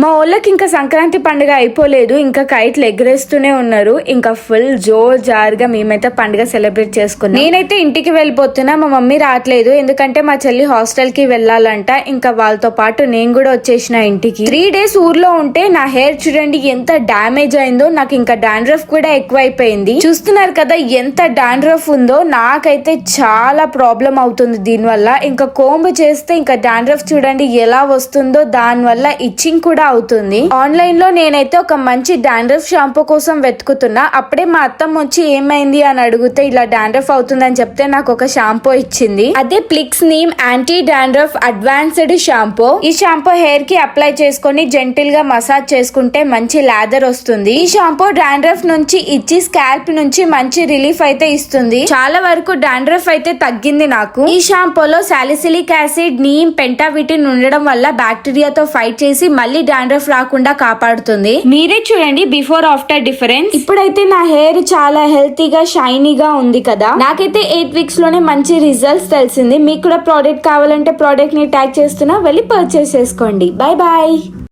మా ఊళ్ళకి ఇంకా సంక్రాంతి పండుగ అయిపోలేదు, ఇంకా కైట్లు ఎగరేస్తూనే ఉన్నారు. ఇంకా ఫుల్ జోరుగా మేమైతే పండుగ సెలబ్రేట్ చేసుకున్నాం. నేనైతే ఇంటికి వెళ్ళిపోతున్నా, మా మమ్మీ రావట్లేదు ఎందుకంటే మా చెల్లి హాస్టల్ కి వెళ్ళాలంట. ఇంకా వాళ్ళతో పాటు నేను కూడా వచ్చేసిన ఇంటికి. 3 days ఊర్లో ఉంటే నా హెయిర్ చూడండి ఎంత డామేజ్ అయిందో. నాకు ఇంకా డాండ్రఫ్ కూడా ఎక్కువైపోయింది. చూస్తున్నారు కదా ఎంత డాండ్రఫ్ ఉందో. నాకైతే చాలా ప్రాబ్లం అవుతుంది దీనివల్ల. ఇంకా కోంబు చేస్తే ఇంకా డాండ్రఫ్ చూడండి ఎలా వస్తుందో. దాని వల్ల ఇచ్చింగ్ కూడా అవుతుంది. ఆన్లైన్ లో నేనైతే ఒక మంచి డాండ్రఫ్ షాంపూ కోసం వెతుకుతున్నా. అప్పుడే మా అత్తమ్మ వచ్చి ఏమైంది అని అడిగితే ఇలా డాండ్రఫ్ అవుతుందని చెప్తే నాకు ఒక షాంపూ ఇచ్చింది. అదే Plix Neem anti dandruff advanced shampoo. ఈ షాంపూ హెయిర్ కి అప్లై చేసుకుని జెంటిల్ గా మసాజ్ చేసుకుంటే మంచి లాదర్ వస్తుంది. ఈ షాంపూ డాండ్రఫ్ నుంచి ఇచ్చి స్కాల్ప్ నుంచి మంచి రిలీఫ్ అయితే ఇస్తుంది. చాలా వరకు డాండ్రఫ్ అయితే తగ్గింది నాకు. ఈ షాంపూలో సాలిసిలిక్ యాసిడ్, నీమ్, పెంటావిటిన్ ఉండడం వల్ల బ్యాక్టీరియాతో ఫైట్ చేసి మళ్ళీ డాండ్రఫ్ రాకుండా కాపాడుతుంది. మీరే చూడండి బిఫోర్ ఆఫ్టర్ డిఫరెన్స్. ఇప్పుడైతే నా హెయిర్ చాలా హెల్తీగా షైనీగా ఉంది కదా. నాకైతే 8 weeks లోనే మంచి రిజల్ట్స్ తెలిసింది. మీకు కూడా ప్రోడక్ట్ కావాలంటే ప్రోడక్ట్ ని ట్యాగ్ చేస్తున్నా, వెళ్ళి పర్చేస్ చేసుకోండి. Bye bye.